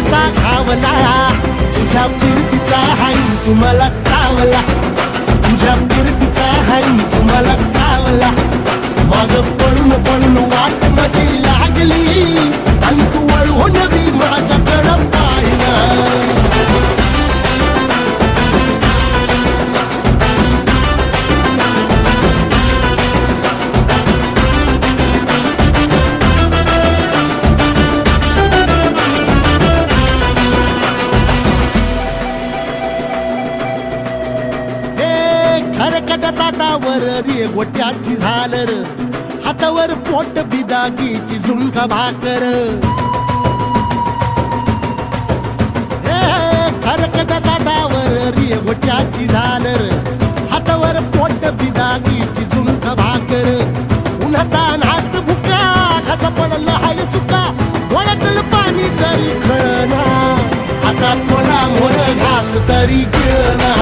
कसा घावला, तुझ्या फिरतीचा हाईच मला चावला, तुझ्या फिरतीचा हाईच मला चावला. माग पळून पळून वाट माझी लागली आणि तू वळून बी माझ्याकडं पाहिना. खरकट ताटावर रे गोट्याची झालर, हातावर पोट बिदागीची झुणका भाकर. खरकट ताटावर रे गोट्याची झालर, हातावर पोट बिदागीची झुणका भाकर. उन्हातान हात भुका, कसा पडलं हाय सुका, वळतल पाणी तरी कळना, आता थोडा मोर घास तरी गिळना.